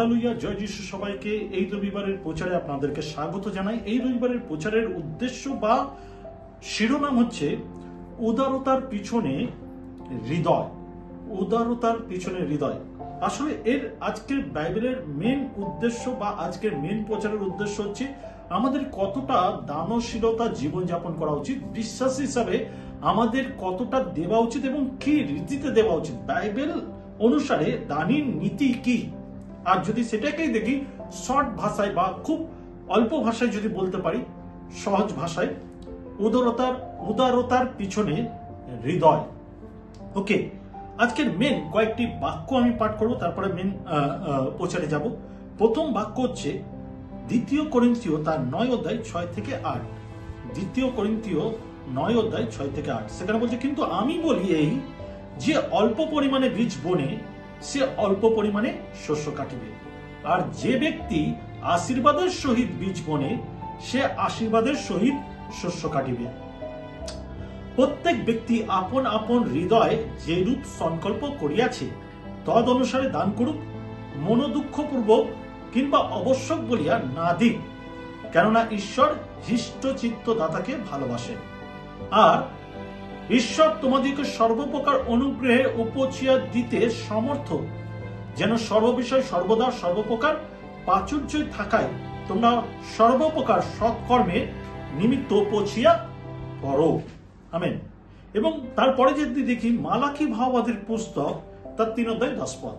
Hallelujah, জয় যিশু। সবাইকে এই রবিবারের প্রচারে আপনাদেরকে স্বাগত জানাই। এই রবিবারের প্রচারের উদ্দেশ্য বা শিরোনাম হচ্ছে উদারতার পিছনে হৃদয়। উদারতার পিছনে হৃদয়। আসলে এর আজকের বাইবেলের মেন উদ্দেশ্য বা আজকের মেন প্রচারের উদ্দেশ্য হচ্ছে আমাদের কতটা দানশীলতা জীবনযাপন করা উচিত, বিশ্বাস হিসাবে আমাদের কতটা দেওয়া উচিত এবং কি রীতিতে দেওয়া উচিত, বাইবেল অনুসারে দানের নীতি কি। আর যদি সেটাকেই দেখি শর্ট ভাষায় বা খুব অল্প ভাষায় যদি বলতে পারি, সহজ ভাষায়, উদারতার পিছনে হৃদয়। ওকে, আজকের মেন কয়েকটি বাক্য আমি পাঠ করব, তারপরে মেন প্রচারে যাব। প্রথম বাক্য হচ্ছে 2 করিন্থীয় তার 9 অধ্যায় 6 থেকে 8। 2 করিন্থীয় 9 অধ্যায় 6 থেকে 8। সেখানে বলছে, কিন্তু আমি বলি এই যে অল্প পরিমাণে বীজ বোনে সে অল্প পরিমাণে শস্য কাটিবে, আর যে ব্যক্তি আশীর্বাদের সহিত বীজ বোনে সে আশীর্বাদের সহিত শস্য কাটিবে। প্রত্যেক ব্যক্তি আপন আপন হৃদয়ে যেরূপ সংকল্প করিয়াছে তদ অনুসারে দান করুক, মনোদুঃখপূর্বক কিংবা আবশ্যক বলিয়া না দিক, কেননা ঈশ্বর হৃষ্টচিত্ত দাতাকে ভালোবাসেন। আর ঈশ্বর তোমাদেরকে সর্বপ্রকার অনুগ্রহের উপচিয়া দিতে সমর্থ, যেন সর্ববিষয় সর্বদা সর্বপ্রকার প্রাচুর্য থাকায় তোমরা সর্বপ্রকার সৎকর্মে নিমিত্ত পৌঁছিয়া পড়ো। আমেন। এবং তারপরে যদি দেখি মালাকি ভাববাদীর পুস্তক তার 3 অধ্যায় 10 পদ,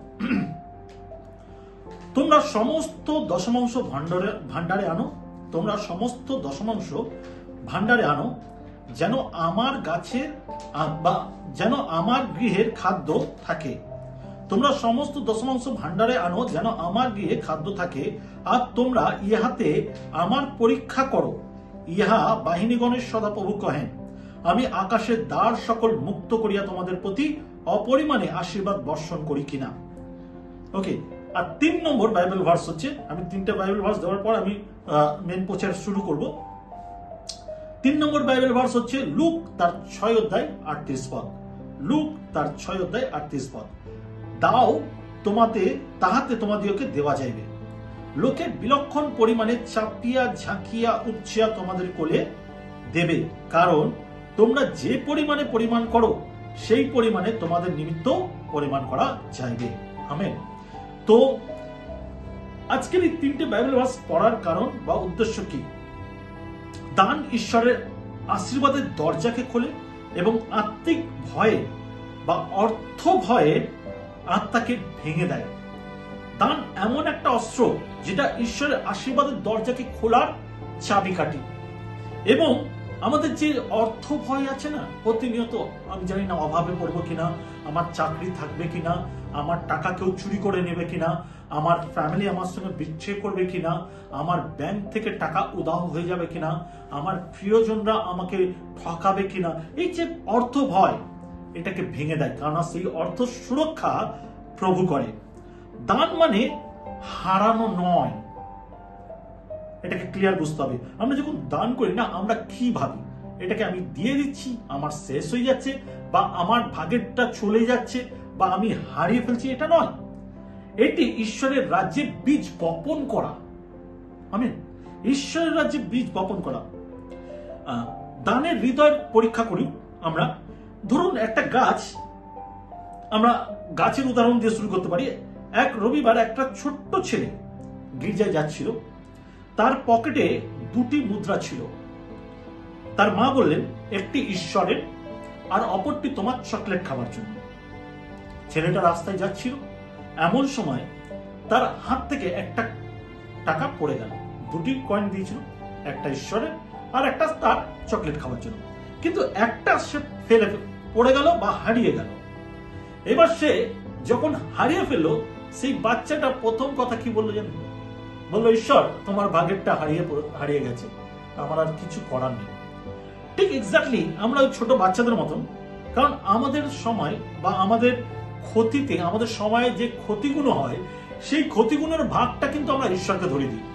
তোমরা সমস্ত দশমাংশ ভান্ডারে আনো, তোমরা সমস্ত দশমাংশ ভান্ডারে আনো, যেন আমার গাছের বা যেন আমার গৃহের খাদ্য থাকে। তোমরা সমস্ত দশমাংশ ভান্ডারে আনো, যেন আমার গৃহে খাদ্য থাকে। আর তোমরা ইহাতে আমার পরীক্ষা করো, ইহা বাহিনীগণের সদাপ্রভু কহেন, আমি আকাশের দ্বার সকল মুক্ত করিয়া তোমাদের প্রতি অপরিমাণে আশীর্বাদ বর্ষণ করি কিনা। ওকে, আর 3 নম্বর বাইবেল ভার্স হচ্ছে, আমি 3টা বাইবেল ভার্স দেওয়ার পর আমি মেন প্রচার শুরু করব। 3 নম্বর বাইবেল ভার্স হচ্ছে লুক তার 6 অধ্যায় 38 পদ। লুক তার 6 অধ্যায় 38 পদ। দাও তাহাতে তোমাদিওকে দেওয়া যাইবে, লোকে বিলক্ষণ পরিমাণে চাপিয়া ঝাঁকিয়া উপচিয়া তোমাদের কোলে দেবে, কারণ তোমরা যে পরিমাণে পরিমাণ করো সেই পরিমাণে তোমাদের নিমিত্ত পরিমাণ করা যাইবে। আমেন। তো আজকের এই 3টে বাইবেল ভার্স পড়ার কারণ বা উদ্দেশ্য কি? দান ঈশ্বরের আশীর্বাদের দরজাকে খোলে এবং আত্মিক ভয়ে বা অর্থ ভয়ে আত্মাকে ভেঙে দেয়। দান এমন একটা অস্ত্র যেটা ঈশ্বরের আশীর্বাদের দরজাকে খোলার চাবিকাঠি। এবং আমাদের যে অর্থ ভয় আছে না, প্রতিনিয়ত আমি জানি না অভাবে পড়বো কিনা, আমার চাকরি থাকবে কিনা, আমার টাকা কেউ চুরি করে নেবে কিনা, আমার ফ্যামিলি আমার সঙ্গে বিচ্ছেদ করবে কিনা, আমার ব্যাংক থেকে টাকা উধাও হয়ে যাবে কিনা, আমার প্রিয়জনরা আমাকে ঠকাবে কিনা, এই যে অর্থ ভয়, এটাকে ভেঙে দেয়, কারণ সেই অর্থ সুরক্ষা প্রভু করে। দান মানে হারানো নয়, এটাকে ক্লিয়ার বুঝতে হবে। আমরা যখন দান করি না, আমরা কি ভাবি, এটাকে আমি দিয়ে দিচ্ছি, আমার শেষ হয়ে যাচ্ছে, বা আমার ভাগেরটা চলে যাচ্ছে, বা আমি হারিয়ে ফেলছি, এটা নয়। এটি ঈশ্বরের রাজ্যে বীজ বপন করা। আমেন। ঈশ্বরের রাজ্যে বীজ বপন করা। দানের হৃদয়ের পরীক্ষা করি আমরা। ধরুন একটা গাছ, আমরা গাছের উদাহরণ দিয়ে শুরু করতে পারি। এক রবিবার একটা ছোট্ট ছেলে গির্জায় যাচ্ছিল, তার পকেটে 2টি মুদ্রা ছিল। তার মা বললেন, একটি ঈশ্বরের আর অপরটি তোমার চকলেট খাবার জন্য। ছেলেটা রাস্তায় যাচ্ছিল, এমন সময় তার হাত থেকে একটা টাকা পড়ে গেল। 2টি কয়েন দিয়েছিল, একটা ঈশ্বরের আর একটা তার চকলেট খাবার জন্য। কিন্তু একটা সে পড়ে গেল বা হারিয়ে গেল। এবার সে যখন হারিয়ে ফেললো, সেই বাচ্চাটা প্রথম কথা কি বললো জানেন? বললো, ঈশ্বর তোমার ভাগেরটা হারিয়ে গেছে, আমার আর কিছু করার নেই। ঠিক এক্স্যাক্টলি আমরা ওই ছোট বাচ্চাদের মতন। কারণ আমাদের সময় বা আমাদের ক্ষতিতে, আমাদের সময়ে যে ক্ষতিগুলো হয়, সেই ক্ষতিগুলোর ভাগটা কিন্তু আমরা ঈশ্বরকে ধরে দিই,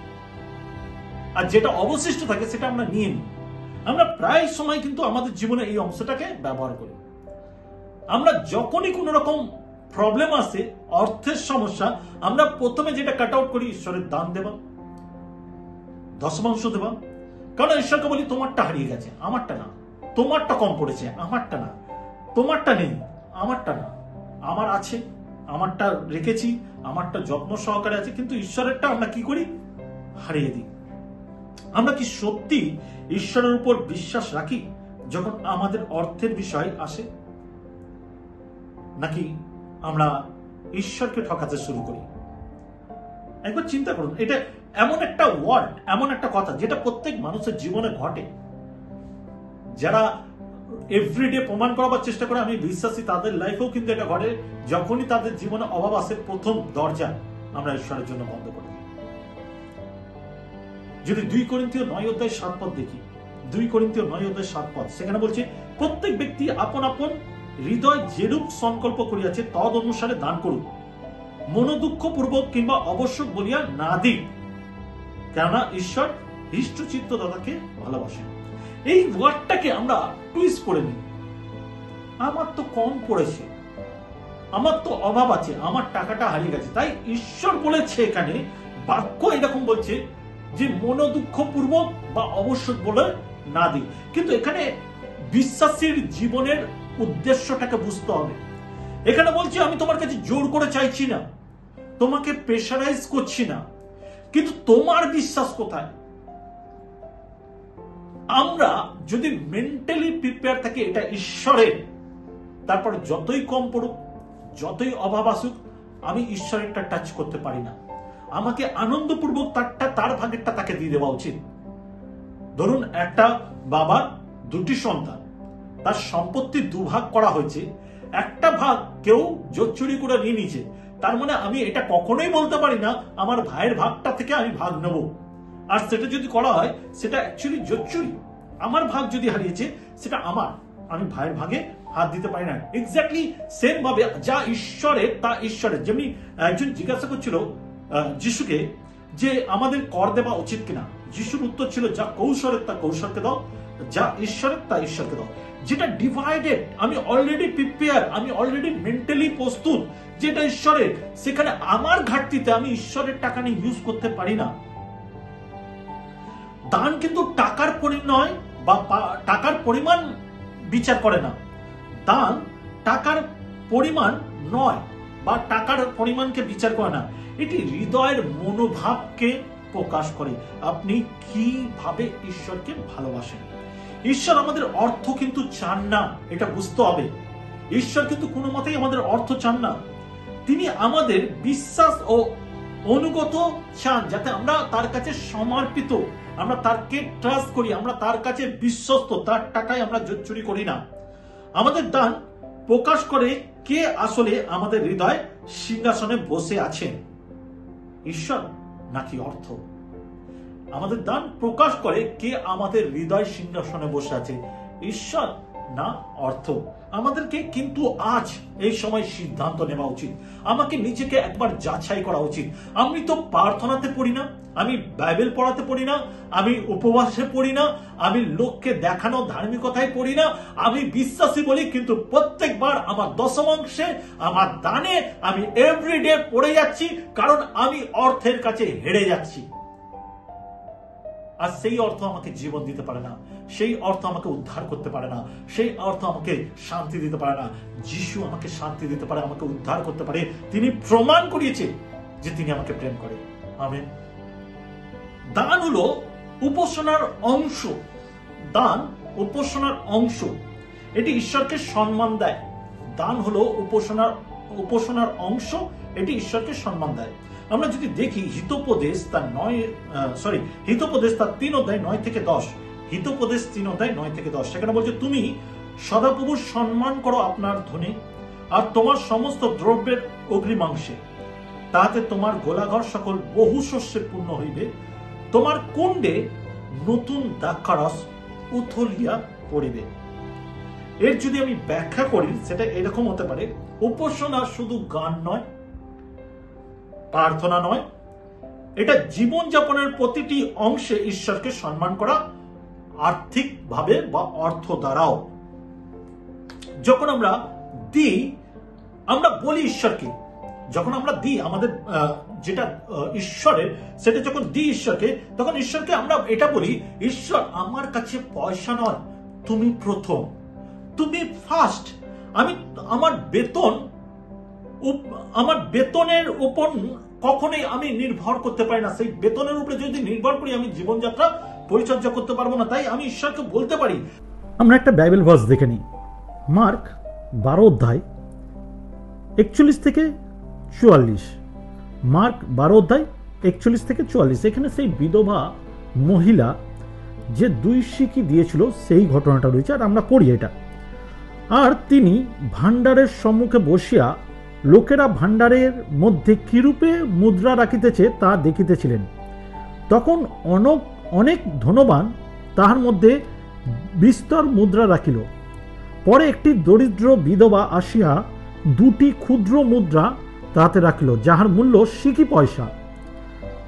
আর যেটা অবশিষ্ট থাকে সেটা আমরা নিয়ে নিই। আমরা প্রায় সময় কিন্তু আমাদের জীবনে এই অংশটাকে ব্যবহার করি। আমরা যখনই কোনো রকম প্রবলেম আসে, অর্থের সমস্যা, আমরা প্রথমে যেটা কাট আউট করি ঈশ্বরের দান দেওয়া, দশমাংশ দেওয়া। কারণ ঈশ্বরকে বলি তোমারটা হারিয়ে গেছে, আমারটা না, তোমারটা কম পড়েছে, আমারটা না, তোমারটা নেই, আমারটা না, আমার আছে, আমারটা রেখেছি, আমারটা যত্ন সহকারে আছে, কিন্তু ঈশ্বরেরটা আমরা কি করি? হারিয়ে দিই। আমরা কি সত্যি ঈশ্বরের উপর বিশ্বাস রাখি যখন আমাদের অর্থের বিষয় আসে, নাকি আমরা ঈশ্বরকে ঠকাতে শুরু করি? একবার চিন্তা করুন, এটা এমন একটা ওয়ার্ড, এমন একটা কথা যেটা প্রত্যেক মানুষের জীবনে ঘটে। যারা এভরিডে প্রমাণ করার চেষ্টা করে আমি বিশ্বাসী, তাদের লাইফেও কিন্তু এটা ঘটে। যখনই তাদের জীবনে অভাব আসে, প্রথম দরজা আমরা ঈশ্বরের জন্য বন্ধ করে দিই। যদি 2 করিন্থীয় 9:7 দেখি, 2 করিন্থীয় 9:7, সেখানে বলছে প্রত্যেক ব্যক্তি আপন আপন হৃদয় যেরূপ সংকল্প করিয়াছে তদ অনুসারে দান করুন, মনোদুঃখ পূর্বক কিংবা অবশ্যক বলিয়া না দিক, কেননা ঈশ্বর হৃষ্টচিত্ত দাতাকে ভালোবাসেন। এই ওয়ার্ডটাকে আমরা টুইস্ট করে নিই। আমার তো কম পড়েছে, আমার তো অভাব আছে, আমার টাকাটা হারিয়ে গেছে, তাই ঈশ্বর বলেছে, এখানে বাক্য এরকম বলছে যে মনোদুঃখ পূর্বক বা অবশ্যক বলে না দিই। কিন্তু এখানে বিশ্বাসীর জীবনের উদ্দেশ্যটাকে বুঝতে হবে। এখানে বলছি আমি তোমার কাছে জোর করে চাইছি না, তোমাকে প্রেশারাইজ করছি না, কিন্তু তোমার বিশ্বাস কোথায়? আমরা যদি মেন্টালি প্রিপেয়ার থাকি এটা ঈশ্বরের, তারপর যতই কম পড়ুক, যতই অভাব আসুক, আমি ঈশ্বরেরটা টাচ করতে পারি না, আমাকে আনন্দপূর্বক তার ভাগেরটা তাকে দিয়ে দেওয়া উচিত। ধরুন একটা বাবার 2টি সন্তান, তার সম্পত্তি 2 ভাগ করা হয়েছে, একটা ভাগ কেউ জোর চুরি করে নিয়ে নিয়েছে, তার মানে আমি এটা কখনোই বলতে পারি না আমার ভাইয়ের ভাগটা থেকে আমি ভাগ নেব। আর সেটা যদি করা হয় সেটা অ্যাকচুয়ালি জোর চুরি। আমার ভাগ যদি হারিয়েছে সেটা আমার, আমি ভাইয়ের ভাগে হাত দিতে পারি না। এক্স্যাক্টলি সেম ভাবে যা ঈশ্বরের তা ঈশ্বরের। যেমনি একজন জিজ্ঞাসা করছিল যিশুকে যে আমাদের কর দেওয়া উচিত কিনা, যিশুর উত্তর ছিল যা কৌশলের তা কৌশলকে দাও, যা ঈশ্বরের তা ঈশ্বরকে দাও। যেটা ডিভাইডেড, আমি অলরেডি প্রিপেয়ার, আমি অলরেডি মেন্টালি প্রস্তুত যেটা ঈশ্বরের, সেখানে আমার ঘাটতিতে আমি ঈশ্বরের টাকা নিয়ে ইউজ করতে পারি না। দান কিন্তু টাকার পরিণয় বা টাকার পরিমাণ বিচার করে না, দান টাকার পরিমাণ নয় বা টাকার পরিমাণকে বিচার করে না, এটি হৃদয়ের মনোভাবকে প্রকাশ করে। আপনি কিভাবে ঈশ্বরকে ভালোবাসেন। ঈশ্বর আমাদের অর্থ কিন্তু চান না, এটা বুঝতে হবে। ঈশ্বর কিন্তু কোনো মতেই আমাদের অর্থ চান না, তিনি আমাদের বিশ্বাস ও অনুগত চান, যাতে আমরা তার কাছে সমর্পিত, আমরা তারকে ট্রাস্ট করি, আমরা তার কাছে বিশ্বস্ত, তার টাকায় আমরা জোর চুরি করি না। আমাদের দান প্রকাশ করে কে আসলে আমাদের হৃদয় সিংহাসনে বসে আছেন, ঈশ্বর নাকি অর্থ? আমাদের দান প্রকাশ করে কে আমাদের হৃদয় সিংহাসনে বসে আছে, ঈশ্বর না অর্থ? আমাদেরকে কিন্তু আজ এই সময় সিদ্ধান্ত নেওয়া উচিত। আমাকে নিজেকে একবার যাচাই করা উচিত। আমি তো প্রার্থনাতে পড়ি না, আমি বাইবেল পড়াতে পড়ি না, আমি উপবাসে পড়ি না, আমি লোককে দেখানো ধার্মিকতায় পড়ি না, আমি বিশ্বাসী বলি, কিন্তু প্রত্যেকবার আমার দশমাংশে, আমার দানে আমি এভরিডে পড়ে যাচ্ছি, কারণ আমি অর্থের কাছে হেরে যাচ্ছি। আর সেই অর্থ আমাকে জীবন দিতে পারে না, সেই অর্থ আমাকে উদ্ধার করতে পারে না, সেই অর্থ আমাকে শান্তি দিতে পারে না। যিশু আমাকে শান্তি দিতে পারে, আমাকে উদ্ধার করতে পারে। তিনি প্রমাণ করিয়েছে যে তিনি আমাকে প্রেম করে। আমেন। দান হলো উপাসনার অংশ, দান উপাসনার অংশ, এটি ঈশ্বরকে সম্মান দেয়। দান হলো উপাসনার অংশ, এটি ঈশ্বরকে সম্মান দেয়। আমরা যদি দেখি হিতোপদেশ তার 3:9-10, হিতোপদেশ 3:9-10, সেখানে বলছে তুমি সদাপ্রভুর সম্মান করো আপনার ধনে আর তোমার সমস্ত দ্রব্যের অগ্রিমাংশে, তাহাতে তোমার গোলাঘর সকল বহু শস্যে পূর্ণ হইবে, তোমার কুণ্ডে নতুন দ্রাক্ষারস উথলিয়া পড়িবে। এর যদি আমি ব্যাখ্যা করি সেটা এরকম হতে পারে, উপাসনা শুধু গান নয়, প্রার্থনা নয়, এটা জীবনযাপনের প্রতিটি অংশে ঈশ্বরকে সম্মান করা, আর্থিকভাবে বা অর্থ দ্বারাও। যখন আমরা দিই, আমরা বলি ঈশ্বরকে, যখন আমরা দিই আমাদের যেটা ঈশ্বরের, সেটা যখন দিই ঈশ্বরকে, তখন ঈশ্বরকে আমরা এটা বলি, ঈশ্বর আমার কাছে পয়সা নয়, তুমি প্রথম, তুমি ফার্স্ট। আমি আমার বেতনের উপর কখনোই আমি নির্ভর করতে পারি না। সেই বেতনের উপরে যদি নির্ভর করি আমি জীবনযাত্রা পরিচর্যা করতে পারবো না। তাই আমি ঈশ্বরকে বলতে পারি। আমরা একটা বাইবেল ভার্স দেখে নিই, মার্ক 12 অধ্যায় 41 থেকে 44। মার্ক 12 অধ্যায় 41 থেকে 44। এখানে সেই বিধবা মহিলা যে 2 সিকি দিয়েছিল সেই ঘটনাটা রয়েছে, আর আমরা পড়ি এটা। আর তিনি ভাণ্ডারের সম্মুখে বসিয়া লোকেরা ভাণ্ডারের মধ্যে কিরূপে মুদ্রা রাখিতেছে তা দেখিতেছিলেন। তখন অনেক ধনবান তাহার মধ্যে বিস্তর মুদ্রা রাখিল। পরে একটি দরিদ্র বিধবা আসিয়া 2টি ক্ষুদ্র মুদ্রা তাহাতে রাখিল, যাহার মূল্য সিকি পয়সা।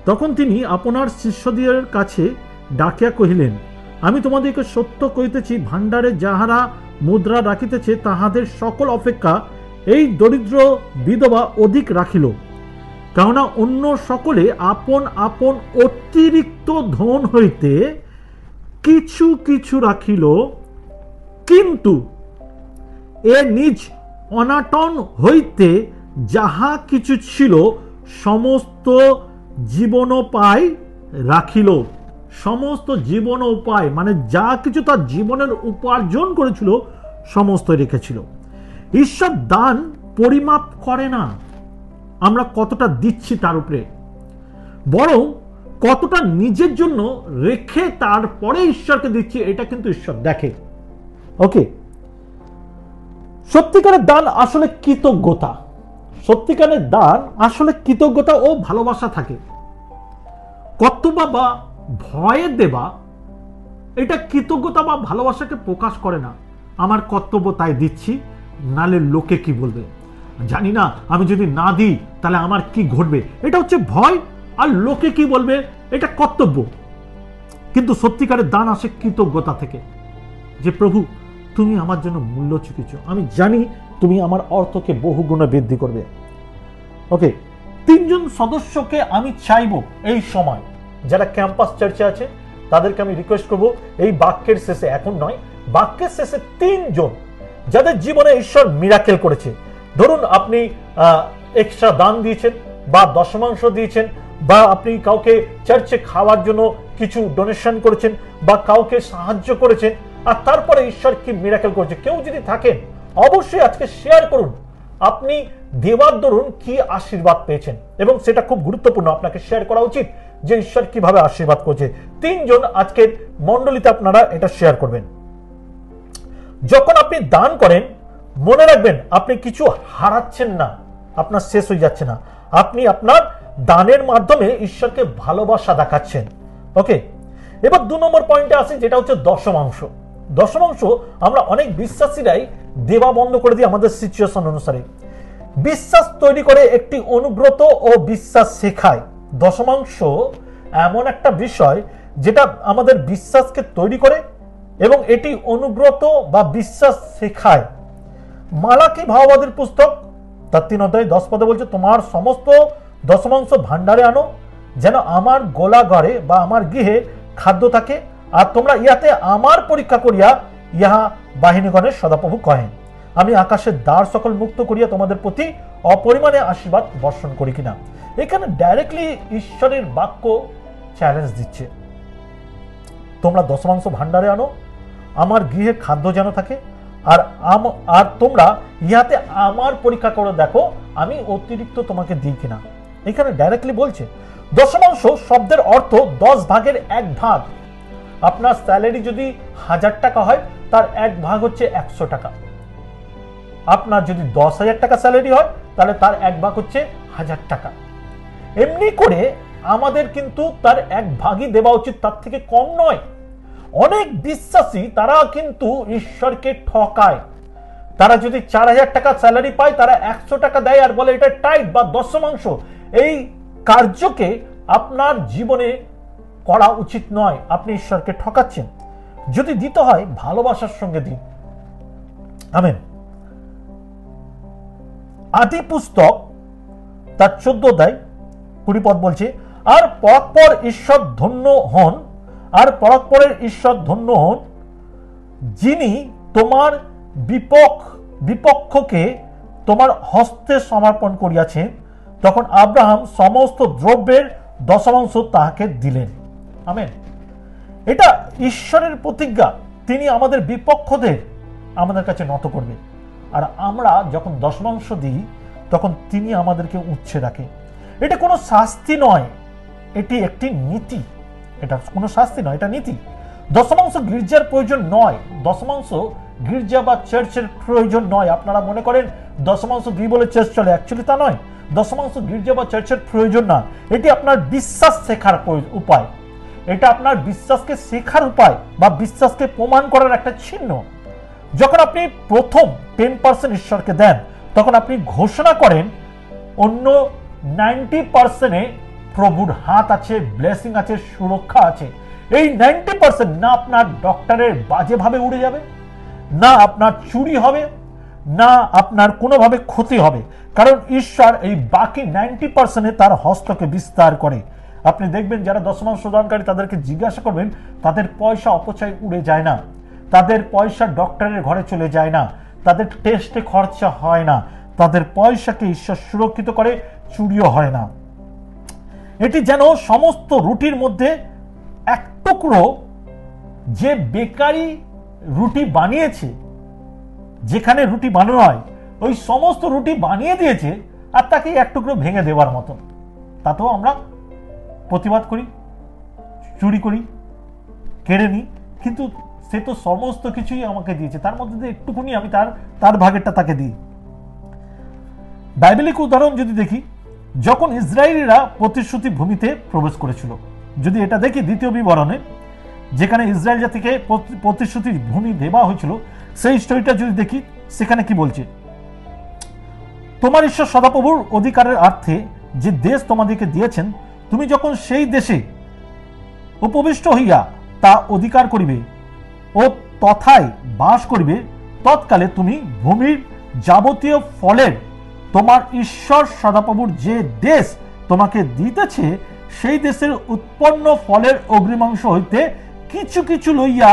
তখন তিনি আপনার শিষ্যদের কাছে ডাকিয়া কহিলেন, আমি তোমাদেরকে সত্য কহিতেছি, ভাণ্ডারে যাহারা মুদ্রা রাখিতেছে তাহাদের সকল অপেক্ষা এই দরিদ্র বিধবা অধিক রাখিল। কেননা অন্য সকলে আপন আপন অতিরিক্ত ধন হইতে কিছু কিছু রাখিল, কিন্তু এ নিজ অনাটন হইতে যাহা কিছু ছিল সমস্ত জীবনোপায় রাখিল। সমস্ত জীবনোপায় মানে যা কিছু তার জীবনের উপার্জন করেছিল সমস্ত রেখেছিল। ঈশ্বর দান পরিমাপ করে না আমরা কতটা দিচ্ছি তার উপরে, বরং কতটা নিজের জন্য রেখে তারপরে ঈশ্বরকে দিচ্ছি, এটা কিন্তু ঈশ্বর দেখে। ওকে, সত্যিকারের দান আসলে কৃতজ্ঞতা। সত্যিকারের দান আসলে কৃতজ্ঞতা ও ভালোবাসা থাকে। কর্তব্য বা ভয়ে দেবা এটা কৃতজ্ঞতা বা ভালোবাসাকে প্রকাশ করে না। আমার কর্তব্য তাই দিচ্ছি, নালে লোকে কি বলবে, জানি না আমি যদি না দিই তাহলে আমার কি ঘটবে, এটা হচ্ছে ভয়। আর লোকে কি বলবে এটা কর্তব্য। কিন্তু সত্যিকারের দান আসে কৃতজ্ঞতা থেকে, যে প্রভু তুমি আমার জন্য মূল্য চুকিয়েছো, আমি জানি তুমি আমার অর্থকে বহুগুণে বৃদ্ধি করবে। ওকে, 3 জন সদস্যকে আমি চাইবো এই সময়, যারা ক্যাম্পাস চার্চে আছে তাদেরকে আমি রিকোয়েস্ট করবো এই বাক্যের শেষে, এখন নয়, বাক্যের শেষে 3 জন যাদের জীবনে ঈশ্বর মিরাকেল করেছে। ধরুন আপনি এক্সট্রা দান দিয়েছেন, বা দশমাংশ দিয়েছেন, বা আপনি কাউকে চার্চে খাওয়ার জন্য কিছু ডোনেশন করেছেন, বা কাউকে সাহায্য করেছেন, আর তারপরে ঈশ্বর কি মিরাকেল করেছে। কেউ যদি থাকেন অবশ্যই আজকে শেয়ার করুন আপনি দেওয়ার দরুন কি আশীর্বাদ পেয়েছেন, এবং সেটা খুব গুরুত্বপূর্ণ, আপনাকে শেয়ার করা উচিত যে ঈশ্বর কিভাবে আশীর্বাদ করেছে। 3 জন আজকের মণ্ডলীতে আপনারা এটা শেয়ার করবেন। যখন আপনি দান করেন মনে রাখবেন আপনি কিছু হারাচ্ছেন না, আপনার শেষ হয়ে যাচ্ছে না, আপনি আপনার দানের মাধ্যমে ঈশ্বরকে ভালোবাসা দেখাচ্ছেন। ওকে, এবার 2 নম্বর পয়েন্টে আসি, যেটা হচ্ছে দশমাংশ। দশমাংশ আমরা অনেক বিশ্বাসীরাই দেওয়া বন্ধ করে দিই আমাদের সিচুয়েশন অনুসারে। বিশ্বাস তৈরি করে একটি অনুব্রত ও বিশ্বাস শেখায়। দশমাংশ এমন একটা বিষয় যেটা আমাদের বিশ্বাসকে তৈরি করে এবং এটি অনুব্রত বা বিশ্বাস শেখায়। মালাকি ভাববাদীর পুস্তক তার 3 অধ্যায় 10 পদে বলছে, তোমার সমস্ত দশমাংশ ভাণ্ডারে আনো, যেন আমার গোলাঘরে বা আমার গৃহে খাদ্য থাকে, আর তোমরা ইহাতে আমার পরীক্ষা করিয়া ইহা বাহিনীগণের সদাপ্রভু কহেন, আমি আকাশের দ্বার সকল মুক্ত করিয়া তোমাদের প্রতি অপরিমাণে আশীর্বাদ বর্ষণ করি কিনা। এখানে ডাইরেক্টলি ঈশ্বরের বাক্য চ্যালেঞ্জ দিচ্ছে, তোমরা দশমাংশ ভাণ্ডারে আনো, আমার গৃহে খাদ্য যেন থাকে, আর তোমরা ইহাতে আমার পরীক্ষা করে দেখো আমি অতিরিক্ত তোমাকে দিই কিনা। এখানে ডাইরেক্টলি বলছে দশমাংশ শব্দের অর্থ 10 ভাগের 1 ভাগ। আপনার স্যালারি যদি 1000 টাকা হয় তার 1 ভাগ হচ্ছে 100 টাকা। আপনার যদি 10,000 টাকা স্যালারি হয় তাহলে তার 1 ভাগ হচ্ছে 1000 টাকা। এমনি করে আমাদের কিন্তু তার 1 ভাগই দেওয়া উচিত, তার থেকে কম নয়। অনেক বিশ্বাসী তারা কিন্তু ঈশ্বরকে ঠকায়। তারা যদি 4000 টাকা স্যালারি পায় তারা 100 টাকা দেয় আর বলে এটা টাইট বা দশমাংশ। এই কার্যকে আপনার জীবনে করা উচিত নয়, আপনি ঈশ্বরকে ঠকাচ্ছেন। যদি দিতে হয় ভালোবাসার সঙ্গে দিন। আমেন। আদি পুস্তক তার 14 অধ্যায় 20 পদ বলছে, আর পরাৎপর ঈশ্বর ধন্য হন, আর পরাৎপরের ঈশ্বর ধন্য হন, যিনি তোমার বিপক্ষকে তোমার হস্তে সমর্পণ করিয়াছেন। তখন আব্রাহাম সমস্ত দ্রব্যের দশমাংশ তাহাকে দিলেন। আমেন। এটা ঈশ্বরের প্রতিজ্ঞা, তিনি আমাদের বিপক্ষদের আমাদের কাছে নত করবে। আর আমরা যখন দশমাংশ দিই তখন তিনি আমাদেরকে উৎসে রাখে। এটা কোনো শাস্তি নয়, এটি একটি নীতি। এটা কোনো শাস্তি নয়, এটা নীতি। দশমাংশ গির্জার প্রয়োজন নয়, দশমাংশ গির্জা বা চার্চের প্রয়োজন নয়। আপনারা মনে করেন দশমাংশ দিই বলে চার্চ চলে, অ্যাকচুয়ালি তা নয়। দশমাংশ গির্জা বা চার্চের প্রয়োজন না, এটি আপনার বিশ্বাস শেখার উপায়। এটা আপনার বিশ্বাসকে শেখার উপায় বা বিশ্বাসকে প্রমাণ করার একটা চিহ্ন। যখন আপনি প্রথম 10% ঈশ্বরকে দেন, তখন আপনি ঘোষণা করেন অন্য 90%-এ প্রভুর হাত আছে, ব্লেসিং আছে, সুরক্ষা আছে। এই 90% না আপনার ডক্টরের বাজেভাবে উড়ে যাবে, না আপনার চুরি হবে, না আপনার কোনোভাবে ক্ষতি হবে, কারণ ঈশ্বর এই বাকি 90%-এ তার হস্তকে বিস্তার করে। আপনি দেখবেন যারা দশমাংশ দানকারী তাদেরকে জিজ্ঞাসা করবেন, তাদের পয়সা অপচয় উড়ে যায় না, তাদের পয়সা ডক্টরের ঘরে চলে যায় না, তাদের টেস্টে খরচা হয় না, তাদের পয়সাকে ঈশ্বর সুরক্ষিত করে, চুরিও হয় না। এটি যেন সমস্ত রুটির মধ্যে এক টুকরো যে বেকারি রুটি বানিয়েছে, যেখানে রুটি বানানো হয়, ওই সমস্ত রুটি বানিয়ে দিয়েছে আর তাকে এক টুকরো ভেঙে দেওয়ার মতো। তাতেও আমরা প্রতিবাদ করি, চুরি করি, কেড়ে নিই, কিন্তু সে তো সমস্ত কিছুই আমাকে দিয়েছে, তার মধ্যে দিয়ে একটুকুনি আমি তার ভাগেরটা তাকে দিই। বাইবেলিক উদাহরণ যদি দেখি, যখন ইসরায়েলিরা প্রতিশ্রুতি ভূমিতে প্রবেশ করেছিল, যদি এটা দেখি দ্বিতীয় বিবরণে, যেখানে ইসরায়েল জাতিকে প্রতিশ্রুতি ভূমি দেওয়া হয়েছিল, সেই স্টোরিটা যদি দেখি, সেখানে কি বলছে, তোমার ঈশ্বর সদাপ্রভুর অধিকারের অর্থে যে দেশ তোমাদেরকে দিয়েছেন, তুমি যখন সেই দেশে উপবিষ্ট হইয়া তা অধিকার করিবে ও তথায় বাস করিবে, তৎকালে তুমি ভূমির যাবতীয় ফলের তোমার ঈশ্বর সদাপ্রভুর যে দেশ তোমাকে দিতেছে, সেই দেশের উৎপন্ন ফলের অগ্রিমাংশ হইতে কিছু কিছু লইয়া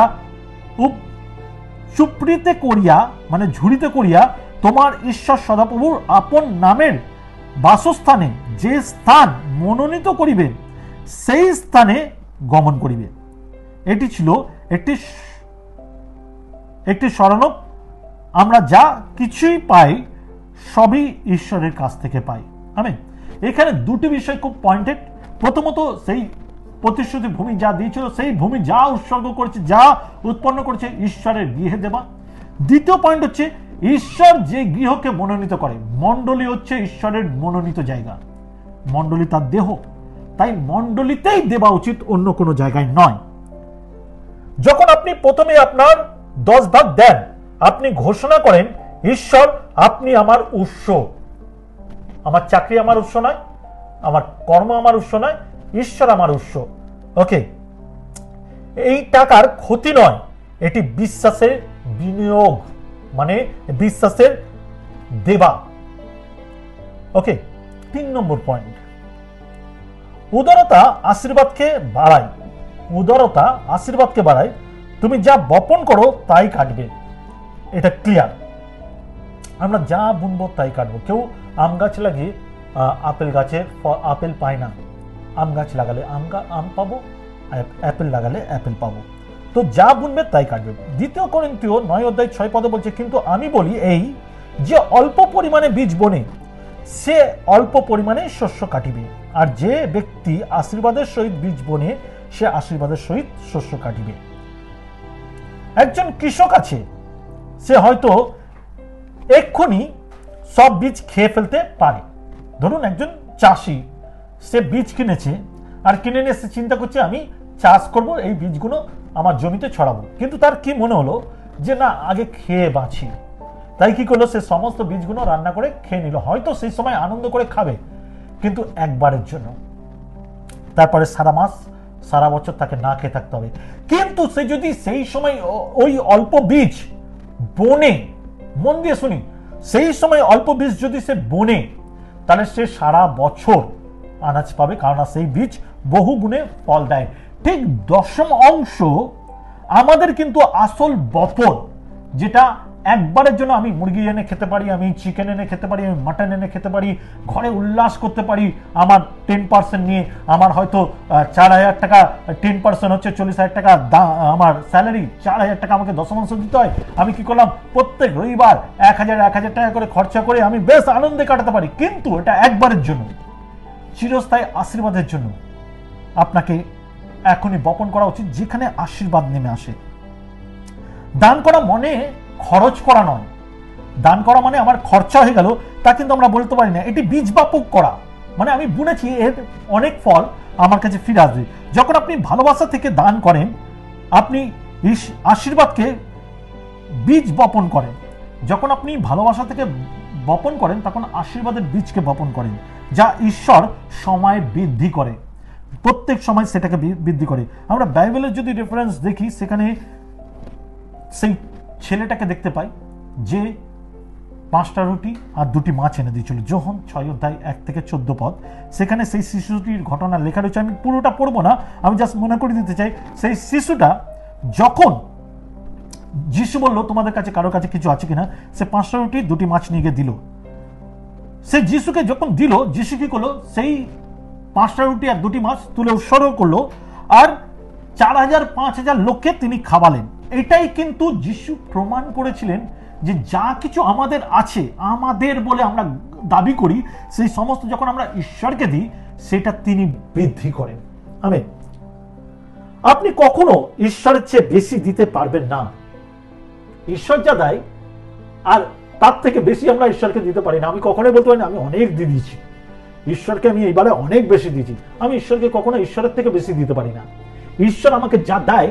চুপড়িতে করিয়া, মানে ঝুড়িতে করিয়া, তোমার ঈশ্বর সদাপ্রভুর আপন নামের বাসস্থানে যে স্থান মনোনীত করিবে, সেই স্থানে গমন করিবে। এটি ছিল একটি স্মরণক। আমরা যা কিছুই পাই সবই ঈশ্বরের কাছ থেকে পাই। আমেন। এখানে দুটি বিষয় খুব পয়েন্টেড। প্রথমত, সেই প্রতিশ্রুতি ভূমি যা দিয়েছিল, সেই ভূমি যা উৎসর্গ করেছে, যা উৎপন্ন করেছে, ঈশ্বরের গৃহে দেবা। দ্বিতীয় পয়েন্ট হচ্ছে, ঈশ্বর যে গৃহকে মনোনীত করে, মণ্ডলী হচ্ছে ঈশ্বরের মনোনীত জায়গা, মণ্ডলী তার দেহ, তাই মণ্ডলীতেই দেওয়া উচিত, অন্য কোনো জায়গায় নয়। যখন আপনি প্রথমে আপনার 10 ভাগ দেন, আপনি ঘোষণা করেন, ঈশ্বর আপনি আমার উৎস, আমার চাকরি আমার উৎস নয়, আমার কর্ম আমার উৎস নয়, ঈশ্বর আমার উৎস। ওকে, এই টাকার ক্ষতি নয়, এটি বিশ্বাসের বিনিয়োগ, মানে বিশ্বাসের দেবা। ওকে, 3 নম্বর পয়েন্ট, উদারতা আশীর্বাদকে বাড়ায়। উদারতা আশীর্বাদকে বাড়ায়। তুমি যা বপন করো তাই কাটবে, এটা ক্লিয়ার। আমরা যা বুনবো তাই কাটবো। কেউ আম গাছ লাগিয়ে আপেল গাছে আপেল পায় না, আম গাছ লাগালে আম পাবো, অ্যাপেল লাগালে অ্যাপেল পাবো। তো যা বুনবে তাই কাটবে। 2 করিন্থীয় 9 অধ্যায় 6 পদে বলছে, কিন্তু আমি বলি এই, যে অল্প পরিমাণে বীজ বোনে সে অল্প পরিমাণে শস্য কাটিবে, আর যে ব্যক্তি আশীর্বাদের সহিত বীজ বোনে সে আশীর্বাদের সহিত শস্য কাটিবে। একজন কৃষক আছে, সে হয়তো এক্ষুনি সব বীজ খেয়ে ফেলতে পারে। ধরুন একজন চাষি, সে বীজ কিনেছে, আর কিনে নিয়ে সে চিন্তা করছে আমি চাষ করব, এই বীজগুলো আমার জমিতে ছড়াবো। কিন্তু তার কি মনে হলো যে না, আগে খেয়ে বাঁচি, তাই কি করলো, সে সমস্ত বীজগুলো রান্না করে খেয়ে নিল। হয়তো সেই সময় আনন্দ করে খাবে, কিন্তু একবারের জন্য। তারপরে সারা মাস সারা বছর তাকে না খেয়ে থাকতে হবে। কিন্তু সে যদি সেই সময় ওই অল্প বীজ বনে, মন দিয়ে শুনি, সেই সময় অল্প বীজ যদি সে বোনে তাহলে সে সারা বছর আনাজ পাবে, কারণ সেই বীজ বহু গুণে ফল দেয়। ঠিক দশম অংশ আমাদের কিন্তু আসল বপন, যেটা একবারের জন্য আমি মুরগি এনে খেতে পারি, আমি চিকেন এনে খেতে পারি, আমি মাটন এনে খেতে পারি, ঘরে উল্লাস করতে পারি। আমার 10% নিয়ে আমার হয়তো 4,000 টাকা, 10% হচ্ছে 40,000 টাকা আমার স্যালারি, 4,000 টাকা আমাকে দশমাংশ দিতে হয়। আমি কি করলাম, প্রত্যেক রবিবার 1,000 টাকা করে খরচা করে আমি বেশ আনন্দে কাটাতে পারি। কিন্তু এটা একবারের জন্য, চিরস্থায়ী আশীর্বাদের জন্য আপনাকে এখনই বপন করা উচিত, যেখানে আশীর্বাদ নেমে আসে। দান করা মানে খরচ করা নয়। দান করা মানে আমার খরচা হয়ে গেল তা কিন্তু আমরা বলতে পারি না। এটি বীজ বাপক করা, মানে আমি বুনেছি, এর অনেক ফল আমার কাছে ফিরে আসবে। যখন আপনি ভালোবাসা থেকে দান করেন, আপনি আশীর্বাদকে বীজ বপন করেন। যখন আপনি ভালোবাসা থেকে বপন করেন, তখন আশীর্বাদের বীজকে বপন করেন, যা ঈশ্বর সময় বৃদ্ধি করে, প্রত্যেক সময় সেটাকে বৃদ্ধি করে। আমরা বাইবেলের যদি রেফারেন্স দেখি, সেখানে সেই ছেলেটাকে দেখতে পাই যে 5টা রুটি আর 2টি মাছ এনে দিয়েছিল। যোহন 6:1-14 সেখানে সেই শিশুটির ঘটনা লেখা রয়েছে। আমি পুরোটা পড়বো না, আমি জাস্ট মনে করে দিতে চাই, সেই শিশুটা যখন যিশু বললো তোমাদের কাছে কারো কাছে কিছু আছে কিনা, সে 5টা রুটি 2টি মাছ নিয়ে গিয়ে দিল। সে যিশুকে যখন দিল, যিশু কি করলো, সেই 5টা রুটি আর 2টি মাছ তুলে উৎসর্গ করলো, আর 4,000-5,000 লোককে তিনি খাওয়ালেন। এটাই কিন্তু যিশু প্রমাণ করেছিলেন যে যা কিছু আমাদের আছে, আমাদের বলে আমরা দাবি করি, সেই সমস্ত যখন আমরা ঈশ্বরকে দিই, সেটা তিনি বৃদ্ধি করেন। আমেন। আপনি কখনো ঈশ্বরের চেয়ে বেশি দিতে পারবেন না। ঈশ্বর যা দেয় আর তার থেকে বেশি আমরা ঈশ্বরকে দিতে পারি না। আমি কখনোই বলতে পারি না আমি অনেক দিয়ে দিয়েছি, ঈশ্বরকে আমি এইবারে অনেক বেশি দিয়েছি। আমি ঈশ্বরকে কখনো ঈশ্বরের থেকে বেশি দিতে পারি না। ঈশ্বর আমাকে যা দেয়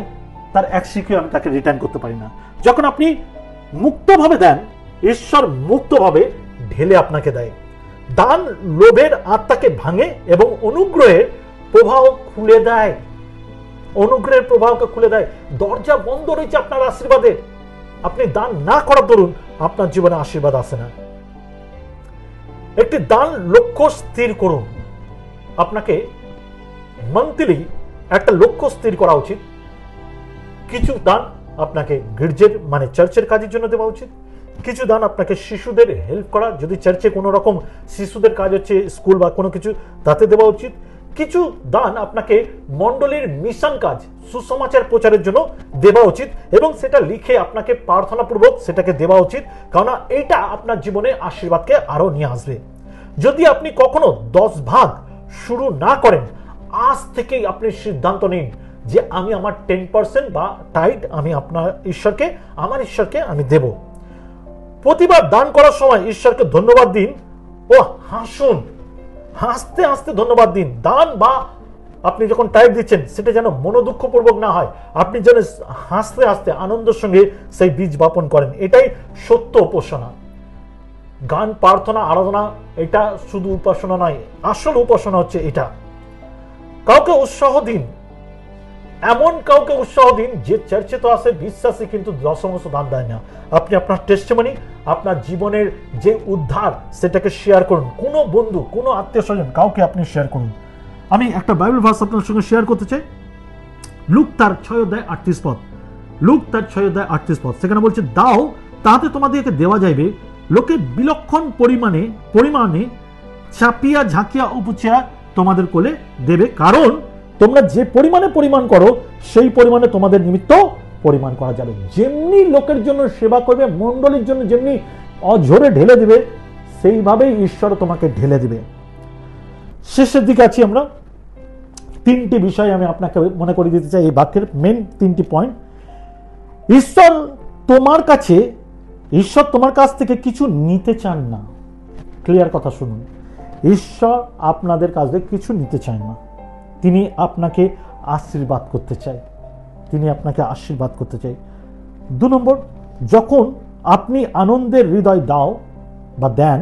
তার 1/6 আমি তাকে রিটার্ন করতে পারি না। যখন আপনি মুক্তভাবে দেন, ঈশ্বর মুক্তভাবে ঢেলে আপনাকে দেয়। দান লোভের আত্মাকে ভাঙে এবং অনুগ্রহের প্রবাহ খুলে দেয়। অনুগ্রহের প্রবাহকে খুলে দেয়। দরজা বন্ধ রয়েছে আপনার আশীর্বাদের। আপনি দান না করার দরুন আপনার জীবনে আশীর্বাদ আসে না। একটি দান লক্ষ্য স্থির করুন। আপনাকে মান্থলি একটা লক্ষ্য স্থির করা উচিত। কিছু দান আপনাকে গির্জের মানে চার্চের কাজের জন্য দেওয়া উচিত, কিছু দান আপনাকে শিশুদের হেল্প করা, যদি চার্চে কোনো রকম শিশুদের কাজ হচ্ছে, স্কুল বা কোনো কিছু, তাতে দেওয়া উচিত। কিছু দান আপনাকে মণ্ডলীর মিশন কাজ, সুসমাচার প্রচারের জন্য দেওয়া উচিত, এবং সেটা লিখে আপনাকে প্রার্থনাপূর্বক সেটাকে দেওয়া উচিত, কারণ এটা আপনার জীবনে আশীর্বাদকে আরো নিয়ে আসবে। যদি আপনি কখনো 10 ভাগ শুরু না করেন, আজ থেকেই আপনি সিদ্ধান্ত নিন যে আমি আমার 10% বা টাইট আমি আমার ঈশ্বরকে আমি দেব। প্রতিবার দান করার সময় ঈশ্বরকে ধন্যবাদ দিন ও হাসুন, হাসতে হাসতে ধন্যবাদ দিন। দান বা আপনি যখন টাইপ দিচ্ছেন, সেটা যেন মনোদুঃখপূর্বক না হয়, আপনি যেন হাসতে হাসতে আনন্দের সঙ্গে সেই বীজ বপন করেন। এটাই সত্য উপাসনা। গান, প্রার্থনা, আরাধনা এটা শুধু উপাসনা নয়, আসল উপাসনা হচ্ছে এটা। কাউকে উৎসাহ দিন, এমন কাউকে উৎসাহ দিন যে চার্চে তো আসে, বিশ্বাসী কিন্তু দশমাংশ দান দেয় না। আপনি আপনার টেস্টিমনি, আপনার জীবনের যে উদ্ধার, সেটাকে শেয়ার করুন। কোনো বন্ধু, কোনো আত্মীয় স্বজন, কাউকে আপনি শেয়ার করুন। আমি একটা বাইবেল ভার্স আপনার সঙ্গে শেয়ার করতে চাই। লুক তার 6:38 লুক তার 6:38 সেখানে বলছে, দাও তাহাতে তোমাদেরকে দেওয়া যাইবে, লোকে বিলক্ষণ পরিমাণে চাপিয়া ঝাঁকিয়া উপচিয়া তোমাদের কোলে দেবে, কারণ তোমরা যে পরিমাণ করো, সেই পরিমাণে তোমাদের নিমিত্ত পরিমাণ করা যাবে। যেমনি লোকের জন্য সেবা করবে, মণ্ডলীর জন্য যেমনি অঝরে ঢেলে দিবে, সেইভাবেই ঈশ্বর তোমাকে ঢেলে দিবে। শেষের দিকে আছি আমরা। 3টি বিষয় আমি আপনাকে মনে করে দিতে চাই, এই বাক্যের মেন 3টি পয়েন্ট। ঈশ্বর তোমার কাছ থেকে কিছু নিতে চান না। ক্লিয়ার কথা শুনুন, ঈশ্বর আপনাদের কাছ থেকে কিছু নিতে চান না। তিনি আপনাকে আশীর্বাদ করতে চায়। 2 নম্বর, যখন আপনি আনন্দের হৃদয় দাও বা দেন,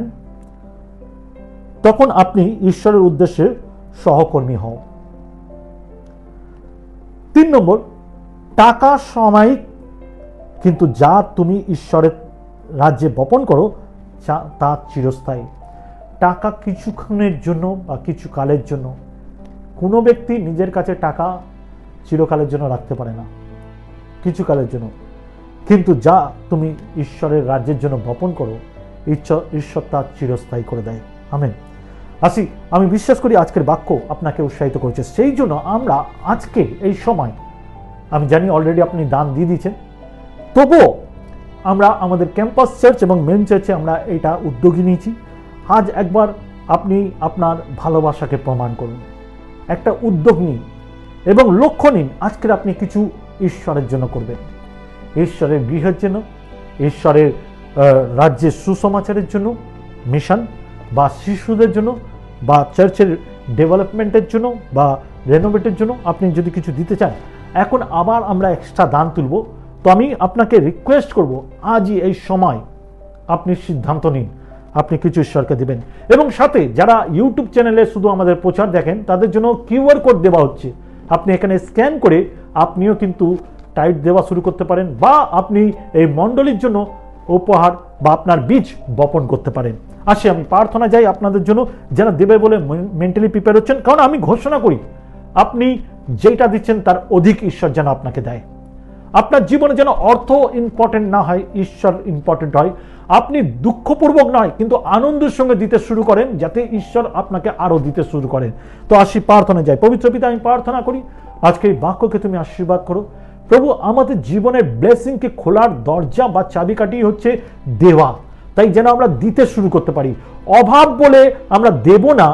তখন আপনি ঈশ্বরের উদ্দেশ্যে সহকর্মী হও। 3 নম্বর, টাকা সাময়িক, কিন্তু যা তুমি ঈশ্বরের রাজ্যে বপন করো তা চিরস্থায়ী। টাকা কিছুক্ষণের জন্য বা কিছু কালের জন্য, কোনো ব্যক্তি নিজের কাছে টাকা চিরকালের জন্য রাখতে পারে না, কিছু কালের জন্য। কিন্তু যা তুমি ঈশ্বরের রাজ্যের জন্য বপন করো, ঈশ্বর তা চিরস্থায়ী করে দেয়। আমেন। আসি, আমি বিশ্বাস করি আজকের বাক্য আপনাকে উৎসাহিত করেছে। সেই জন্য আমরা আজকে এই সময়, আমি জানি অলরেডি আপনি দান দিয়ে দিয়েছেন, তবুও আমরা আমাদের ক্যাম্পাস চার্চ এবং মেন চার্চে আমরা এটা উদ্যোগী নিয়েছি। আজ একবার আপনি আপনার ভালোবাসাকে প্রমাণ করুন, একটা উদ্যোগ নিন এবং লক্ষ্য নিন আজকের আপনি কিছু ঈশ্বরের জন্য করবেন, ঈশ্বরের গৃহের জন্য, ঈশ্বরের রাজ্যের সুসমাচারের জন্য, মিশন বা শিশুদের জন্য বা চার্চের ডেভেলপমেন্টের জন্য বা রেনোভেটের জন্য আপনি যদি কিছু দিতে চান। এখন আবার আমরা এক্সট্রা দান তুলব, তো আমি আপনাকে রিকোয়েস্ট করব আজই এই সময় আপনি সিদ্ধান্ত নিন আপনি কিছু ঈশ্বরকে দিবেন। এবং সাথে যারা ইউটিউব চ্যানেলে শুধু আমাদের প্রচার দেখেন, তাদের জন্য কিউআর কোড দেওয়া হচ্ছে, আপনি এখানে স্ক্যান করে আপনিও কিন্তু টাইট দেওয়া শুরু করতে পারেন, বা আপনি এই মণ্ডলীর জন্য উপহার বা আপনার বীজ বপন করতে পারেন। আসি, আমি প্রার্থনা যাই আপনাদের জন্য যারা দেবে বলে মেন্টালি প্রিপেয়ার হচ্ছেন, কারণ আমি ঘোষণা করি আপনি যেটা দিচ্ছেন তার অধিক ঈশ্বর যেন আপনাকে দেয়। আপনার জীবনে যেন অর্থ ইম্পর্টেন্ট না হয়, ঈশ্বর ইম্পর্টেন্ট হয়। আপনি দুঃখপূর্বক নয় কিন্তু আনন্দের সঙ্গে দিতে শুরু করেন, যাতে ঈশ্বর আপনাকে আরো দিতে শুরু করেন। তো আসি, প্রার্থনা যাই। পবিত্র পিতা, আমি প্রার্থনা করি আজকে এই বাক্যকে তুমি আশীর্বাদ করো প্রভু। আমাদের জীবনের ব্লেসিংকে খোলার দরজা বা চাবিকাঠি হচ্ছে দেওয়া, তাই যেন আমরা দিতে শুরু করতে পারি। অভাব বলে আমরা দেব না,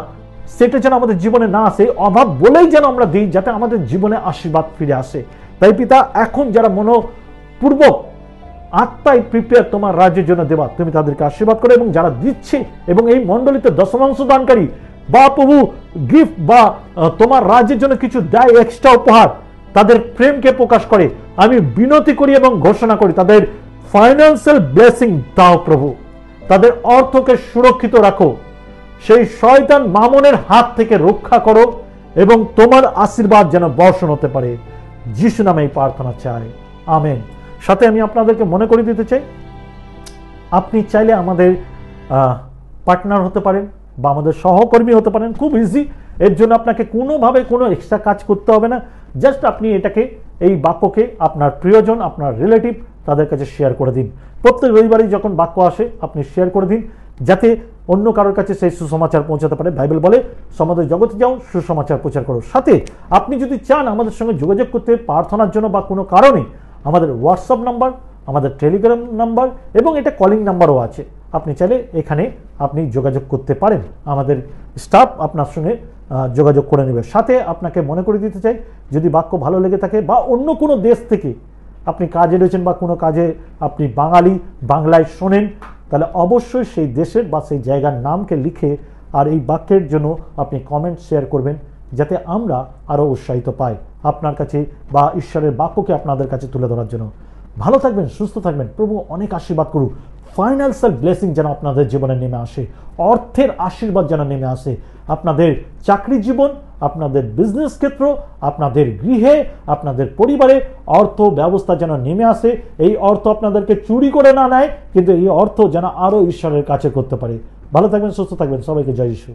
সেটা যেন আমাদের জীবনে না আসে। অভাব বলেই যেন আমরা দিই, যাতে আমাদের জীবনে আশীর্বাদ ফিরে আসে। তাই পিতা, এখন যারা মনোপূর্বক আত্মায় প্রিপেয়ার তোমার রাজ্যের জন্য দেবা, তুমি তাদেরকে আশীর্বাদ করো। এবং যারা দিচ্ছে এবং এই মণ্ডলীতে দশমাংশ দানকারী বা প্রভু গিফট বা তোমার রাজ্যের জন্য কিছু দেয়, এক্সট্রা উপহার, তাদের প্রেমকে প্রকাশ করে, আমি বিনতি করি এবং ঘোষণা করি তাদের ফাইন্যান্সিয়াল ব্লেসিং দাও প্রভু। তাদের অর্থকে সুরক্ষিত রাখো, সেই শয়তান মামনের হাত থেকে রক্ষা করো এবং তোমার আশীর্বাদ যেন বর্ষণ হতে পারে। যিশু নামে এই প্রার্থনা চাই, আমেন। সাথে আমি আপনাদেরকে মনে করে দিতে চাই, আপনি চাইলে আমাদের পার্টনার হতে পারেন বা আমাদের সহকর্মী হতে পারেন, খুব ইজি। এর জন্য আপনাকে কোনোভাবে কোনো এক্সট্রা কাজ করতে হবে না। জাস্ট আপনি এটাকে, এই বাক্যকে আপনার প্রিয়জন, আপনার রিলেটিভ, তাদের কাছে শেয়ার করে দিন। প্রত্যেক রবিবারই যখন বাক্য আসে আপনি শেয়ার করে দিন, যাতে অন্য কারোর কাছে সেই সুসমাচার পৌঁছাতে পারে। বাইবেল বলে সমাজের জগতে যাও, সুসমাচার প্রচার করো। সাথে আপনি যদি চান আমাদের সঙ্গে যোগাযোগ করতে প্রার্থনার জন্য বা কোনো কারণে, আমাদের হোয়াটসঅ্যাপ নাম্বার, আমাদের টেলিগ্রাম নাম্বার এবং এটা কলিং নাম্বারও আছে, আপনি চাইলে এখানে আপনি যোগাযোগ করতে পারেন। আমাদের স্টাফ আপনার সঙ্গে যোগাযোগ করে নেবে। সাথে আপনাকে মনে করে দিতে চাই, যদি বাক্য ভালো লেগে থাকে বা অন্য কোনো দেশ থেকে আপনি কাজে রয়েছেন বা কোনো কাজে আপনি বাংলায় শোনেন, তাহলে অবশ্যই সেই দেশের বা সেই জায়গার নামকে লিখে আর এই বাক্যের জন্য আপনি কমেন্ট শেয়ার করবেন, যাতে আমরা আরও উৎসাহিত পাই আপনার কাছে বা ঈশ্বরের বাক্যকে আপনাদের কাছে তুলে ধরার জন্য। ভালো থাকবেন, সুস্থ থাকবেন, প্রভু অনেক আশীর্বাদ করুক। ফাইন্যান্সিয়াল ব্লেসিং যেন আপনাদের জীবনে নেমে আসে, অর্থের আশীর্বাদ যেন নেমে আসে আপনাদের চাকরি জীবন, আপনাদের বিজনেস ক্ষেত্র, আপনাদের গৃহে, আপনাদের পরিবারে অর্থ ব্যবস্থা যেন নেমে আসে। এই অর্থ আপনাদেরকে চুরি করে না নেয়, কিন্তু এই অর্থ যেন আরো ঈশ্বরের কাছে করতে পারে। ভালো থাকবেন, সুস্থ থাকবেন, সবাইকে জয় যিশু।